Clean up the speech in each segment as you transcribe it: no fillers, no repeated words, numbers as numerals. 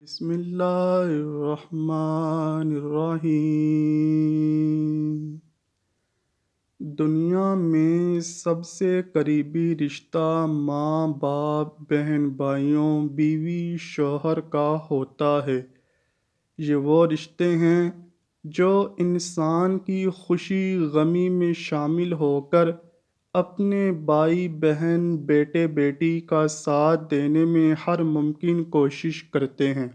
بسم اللہ الرحمن الرحیم۔ دنیا میں سب سے قریبی رشتہ ماں باپ بہن بھائیوں بیوی شوہر کا ہوتا ہے۔ یہ وہ رشتے ہیں جو انسان کی خوشی غمی میں شامل ہو کر اپنے بھائی بہن بیٹے بیٹی کا ساتھ دینے میں ہر ممکن کوشش کرتے ہیں۔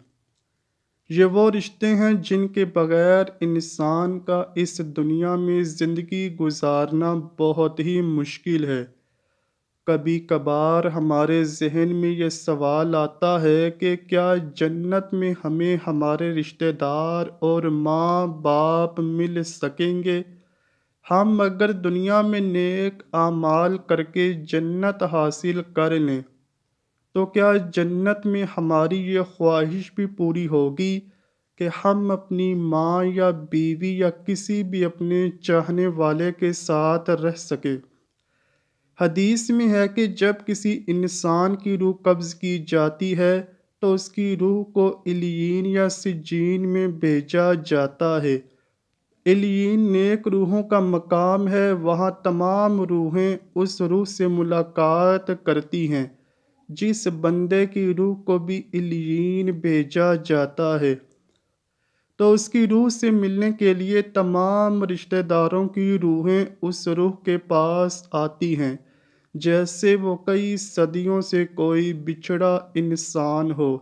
یہ وہ رشتے ہیں جن کے بغیر انسان کا اس دنیا میں زندگی گزارنا بہت ہی مشکل ہے۔ کبھی کبھار ہمارے ذہن میں یہ سوال آتا ہے کہ کیا جنت میں ہمیں ہمارے رشتہ دار اور ماں باپ مل سکیں گے؟ ہم اگر دنیا میں نیک اعمال کر کے جنت حاصل کر لیں تو کیا جنت میں ہماری یہ خواہش بھی پوری ہوگی کہ ہم اپنی ماں یا بیوی یا کسی بھی اپنے چاہنے والے کے ساتھ رہ سکیں؟ حدیث میں ہے کہ جب کسی انسان کی روح قبض کی جاتی ہے تو اس کی روح کو علیین یا سجین میں بھیجا جاتا ہے۔ علیین نیک روحوں کا مقام ہے، وہاں تمام روحیں اس روح سے ملاقات کرتی ہیں۔ جس بندے کی روح کو بھی علیین بھیجا جاتا ہے تو اس کی روح سے ملنے کے لیے تمام رشتہ داروں کی روحیں اس روح کے پاس آتی ہیں، جیسے وہ کئی صدیوں سے کوئی بچھڑا انسان ہو۔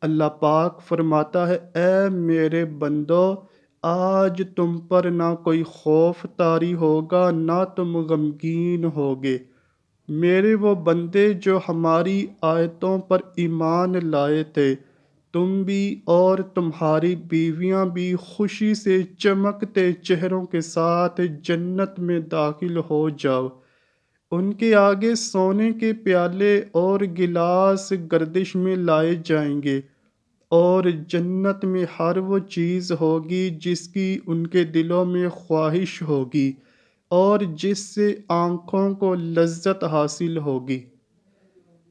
اللہ پاک فرماتا ہے، اے میرے بندو، آج تم پر نہ کوئی خوف طاری ہوگا نہ تم غمگین ہوگے۔ میرے وہ بندے جو ہماری آیتوں پر ایمان لائے تھے، تم بھی اور تمہاری بیویاں بھی خوشی سے چمکتے چہروں کے ساتھ جنت میں داخل ہو جاؤ۔ ان کے آگے سونے کے پیالے اور گلاس گردش میں لائے جائیں گے، اور جنت میں ہر وہ چیز ہوگی جس کی ان کے دلوں میں خواہش ہوگی اور جس سے آنکھوں کو لذت حاصل ہوگی۔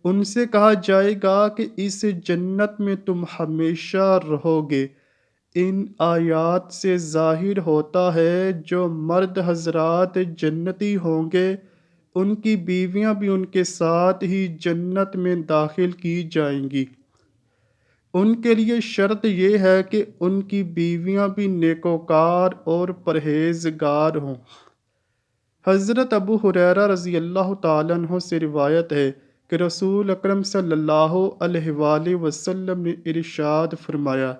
ان سے کہا جائے گا کہ اس جنت میں تم ہمیشہ رہو گے۔ ان آیات سے ظاہر ہوتا ہے جو مرد حضرات جنتی ہوں گے، ان کی بیویاں بھی ان کے ساتھ ہی جنت میں داخل کی جائیں گی۔ ان کے لیے شرط یہ ہے کہ ان کی بیویاں بھی نیکوکار اور پرہیزگار ہوں۔ حضرت ابو ہریرہ رضی اللہ تعالیٰ عنہ سے روایت ہے کہ رسول اکرم صلی اللہ علیہ وآلہ وسلم نے ارشاد فرمایا،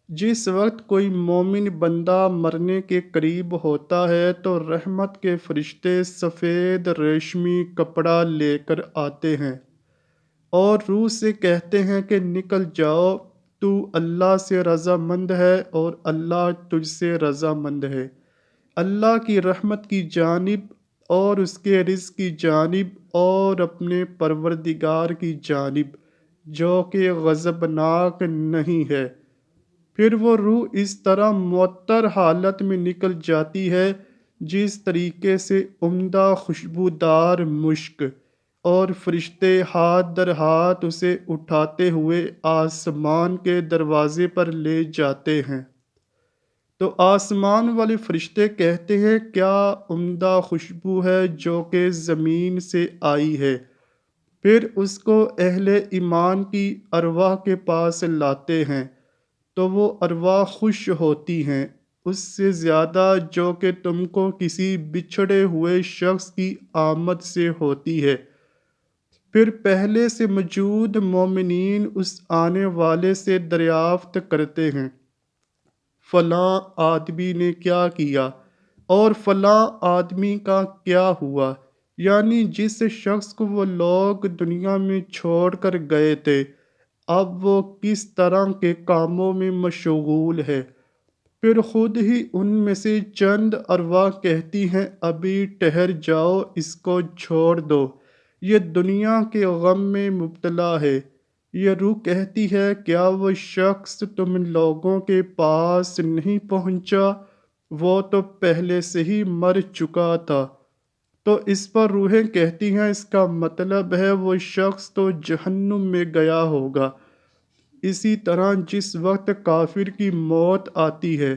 جس وقت کوئی مومن بندہ مرنے کے قریب ہوتا ہے تو رحمت کے فرشتے سفید ریشمی کپڑا لے کر آتے ہیں اور روح سے کہتے ہیں کہ نکل جاؤ، تو اللہ سے رضا مند ہے اور اللہ تجھ سے رضا مند ہے، اللہ کی رحمت کی جانب اور اس کے رزق کی جانب اور اپنے پروردگار کی جانب جو کہ غضبناک نہیں ہے۔ پھر وہ روح اس طرح معطر حالت میں نکل جاتی ہے جس طریقے سے عمدہ خوشبودار مشک، اور فرشتے ہاتھ در ہاتھ اسے اٹھاتے ہوئے آسمان کے دروازے پر لے جاتے ہیں۔ تو آسمان والے فرشتے کہتے ہیں، کیا عمدہ خوشبو ہے جو کہ زمین سے آئی ہے۔ پھر اس کو اہل ایمان کی ارواح کے پاس لاتے ہیں تو وہ ارواح خوش ہوتی ہیں اس سے زیادہ جو کہ تم کو کسی بچھڑے ہوئے شخص کی آمد سے ہوتی ہے۔ پھر پہلے سے موجود مومنین اس آنے والے سے دریافت کرتے ہیں، فلاں آدمی نے کیا کیا اور فلاں آدمی کا کیا ہوا، یعنی جس شخص کو وہ لوگ دنیا میں چھوڑ کر گئے تھے اب وہ کس طرح کے کاموں میں مشغول ہے۔ پھر خود ہی ان میں سے چند ارواح کہتی ہیں، ابھی ٹھہر جاؤ، اس کو چھوڑ دو، یہ دنیا کے غم میں مبتلا ہے۔ یہ روح کہتی ہے، کیا وہ شخص تم لوگوں کے پاس نہیں پہنچا، وہ تو پہلے سے ہی مر چکا تھا۔ تو اس پر روحیں کہتی ہیں، اس کا مطلب ہے وہ شخص تو جہنم میں گیا ہوگا۔ اسی طرح جس وقت کافر کی موت آتی ہے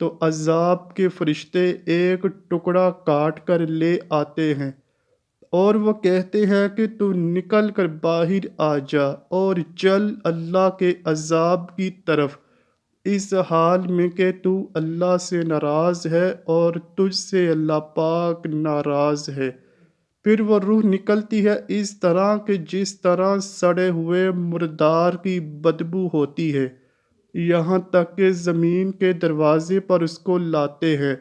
تو عذاب کے فرشتے ایک ٹکڑا کاٹ کر لے آتے ہیں اور وہ کہتے ہیں کہ تو نکل کر باہر آ جا اور چل اللہ کے عذاب کی طرف، اس حال میں کہ تو اللہ سے ناراض ہے اور تجھ سے اللہ پاک ناراض ہے۔ پھر وہ روح نکلتی ہے اس طرح کہ جس طرح سڑے ہوئے مردار کی بدبو ہوتی ہے، یہاں تک کہ زمین کے دروازے پر اس کو لاتے ہیں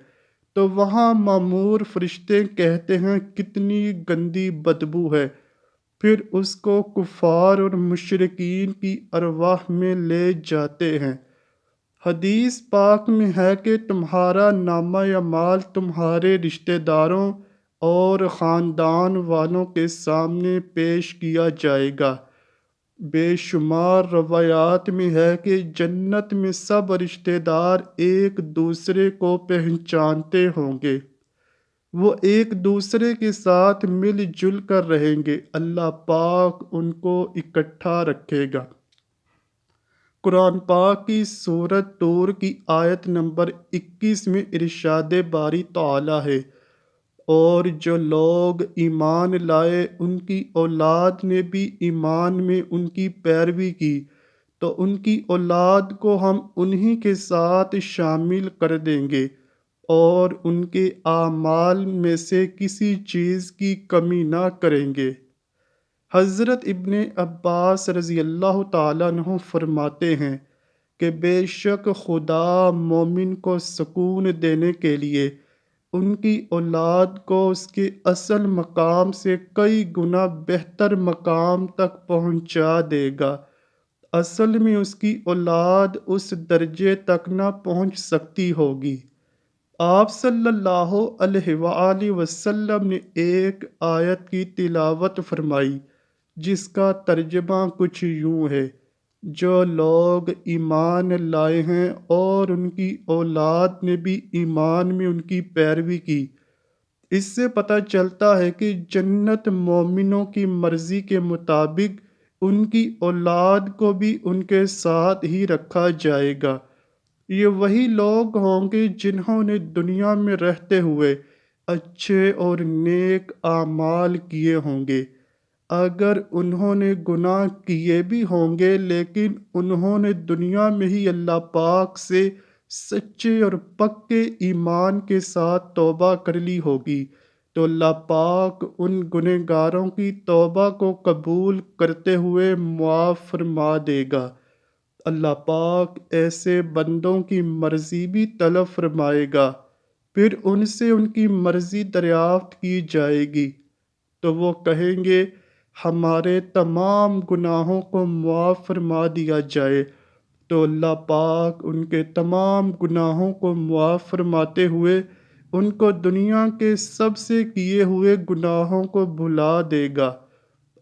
تو وہاں مامور فرشتے کہتے ہیں کتنی گندی بدبو ہے، پھر اس کو کفار اور مشرکین کی ارواح میں لے جاتے ہیں۔ حدیث پاک میں ہے کہ تمہارا نامہ اعمال تمہارے رشتہ داروں اور خاندان والوں کے سامنے پیش کیا جائے گا۔ بے شمار روایات میں ہے کہ جنت میں سب رشتہ دار ایک دوسرے کو پہچانتے ہوں گے، وہ ایک دوسرے کے ساتھ مل جل کر رہیں گے، اللہ پاک ان کو اکٹھا رکھے گا۔ قرآن پاک کی سورۃ طور کی آیت نمبر 21 میں ارشاد باری تعالیٰ ہے، اور جو لوگ ایمان لائے ان کی اولاد نے بھی ایمان میں ان کی پیروی کی تو ان کی اولاد کو ہم انہی کے ساتھ شامل کر دیں گے اور ان کے اعمال میں سے کسی چیز کی کمی نہ کریں گے۔ حضرت ابن عباس رضی اللہ تعالیٰ عنہ فرماتے ہیں کہ بے شک خدا مومن کو سکون دینے کے لیے ان کی اولاد کو اس کے اصل مقام سے کئی گنا بہتر مقام تک پہنچا دے گا۔ اصل میں اس کی اولاد اس درجے تک نہ پہنچ سکتی ہوگی۔ آپ صلی اللہ علیہ وآلہ وسلم نے ایک آیت کی تلاوت فرمائی جس کا ترجمہ کچھ یوں ہے، جو لوگ ایمان لائے ہیں اور ان کی اولاد نے بھی ایمان میں ان کی پیروی کی۔ اس سے پتہ چلتا ہے کہ جنت مومنوں کی مرضی کے مطابق ان کی اولاد کو بھی ان کے ساتھ ہی رکھا جائے گا۔ یہ وہی لوگ ہوں گے جنہوں نے دنیا میں رہتے ہوئے اچھے اور نیک اعمال کیے ہوں گے، اگر انہوں نے گناہ کیے بھی ہوں گے لیکن انہوں نے دنیا میں ہی اللہ پاک سے سچے اور پکے ایمان کے ساتھ توبہ کر لی ہوگی تو اللہ پاک ان گنہگاروں کی توبہ کو قبول کرتے ہوئے معاف فرما دے گا۔ اللہ پاک ایسے بندوں کی مرضی بھی طلب فرمائے گا، پھر ان سے ان کی مرضی دریافت کی جائے گی تو وہ کہیں گے ہمارے تمام گناہوں کو معاف فرما دیا جائے، تو اللہ پاک ان کے تمام گناہوں کو معاف فرماتے ہوئے ان کو دنیا کے سب سے کیے ہوئے گناہوں کو بھلا دے گا،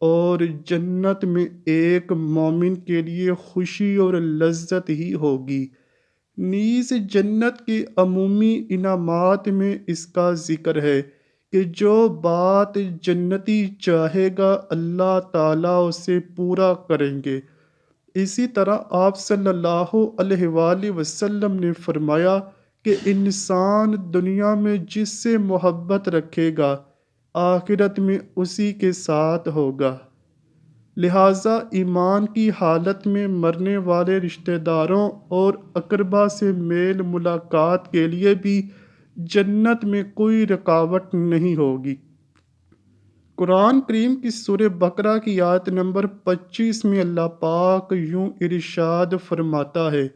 اور جنت میں ایک مومن کے لیے خوشی اور لذت ہی ہوگی۔ نیز جنت کے عمومی انعامات میں اس کا ذکر ہے کہ جو بات جنتی چاہے گا اللہ تعالیٰ اسے پورا کریں گے۔ اسی طرح آپ صلی اللہ علیہ وآلہ وسلم نے فرمایا کہ انسان دنیا میں جس سے محبت رکھے گا آخرت میں اسی کے ساتھ ہوگا، لہٰذا ایمان کی حالت میں مرنے والے رشتہ داروں اور اقربا سے میل ملاقات کے لیے بھی جنت میں کوئی رکاوٹ نہیں ہوگی۔ قرآن کریم کی سورہ بقرہ کی آیت نمبر 25 میں اللہ پاک یوں ارشاد فرماتا ہے،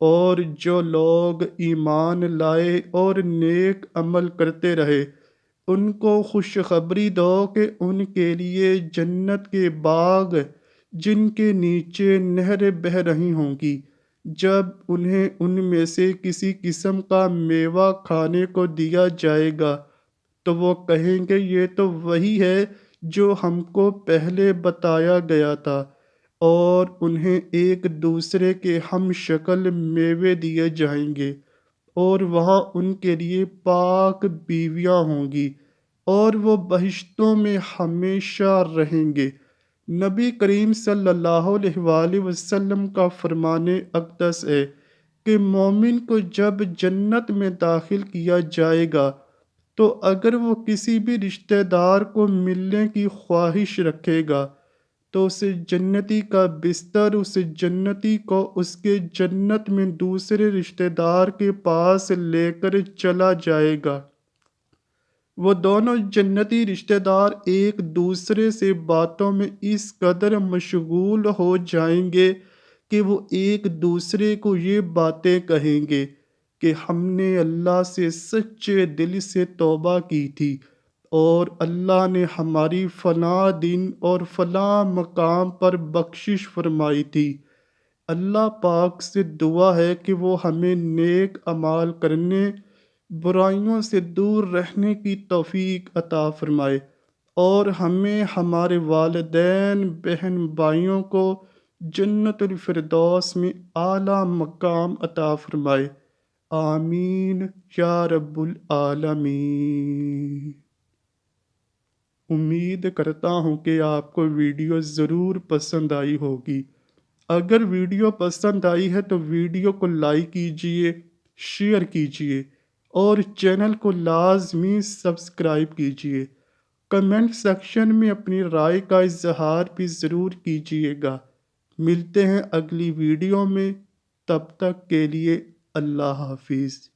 اور جو لوگ ایمان لائے اور نیک عمل کرتے رہے ان کو خوشخبری دو کہ ان کے لیے جنت کے باغ جن کے نیچے نہریں بہہ رہی ہوں گی، جب انہیں ان میں سے کسی قسم کا میوہ کھانے کو دیا جائے گا تو وہ کہیں گے یہ تو وہی ہے جو ہم کو پہلے بتایا گیا تھا، اور انہیں ایک دوسرے کے ہم شکل میوے دیے جائیں گے، اور وہاں ان کے لیے پاک بیویاں ہوں گی اور وہ بہشتوں میں ہمیشہ رہیں گے۔ نبی کریم صلی اللہ علیہ وآلہ وسلم کا فرمان اقدس ہے کہ مومن کو جب جنت میں داخل کیا جائے گا تو اگر وہ کسی بھی رشتہ دار کو ملنے کی خواہش رکھے گا تو اسے جنتی کا بستر اس جنتی کو اس کے جنت میں دوسرے رشتہ دار کے پاس لے کر چلا جائے گا۔ وہ دونوں جنتی رشتہ دار ایک دوسرے سے باتوں میں اس قدر مشغول ہو جائیں گے کہ وہ ایک دوسرے کو یہ باتیں کہیں گے کہ ہم نے اللہ سے سچے دل سے توبہ کی تھی اور اللہ نے ہماری فلاں دن اور فلاں مقام پر بخشش فرمائی تھی۔ اللہ پاک سے دعا ہے کہ وہ ہمیں نیک اعمال کرنے، برائیوں سے دور رہنے کی توفیق عطا فرمائے اور ہمیں ہمارے والدین، بہن بھائیوں کو جنت الفردوس میں اعلیٰ مقام عطا فرمائے۔ آمین یا رب العالمین۔ امید کرتا ہوں کہ آپ کو ویڈیو ضرور پسند آئی ہوگی۔ اگر ویڈیو پسند آئی ہے تو ویڈیو کو لائک کیجئے، شیئر کیجئے اور چینل کو لازمی سبسکرائب کیجئے۔ کمنٹ سیکشن میں اپنی رائے کا اظہار بھی ضرور کیجئے گا۔ ملتے ہیں اگلی ویڈیو میں، تب تک کے لیے اللہ حافظ۔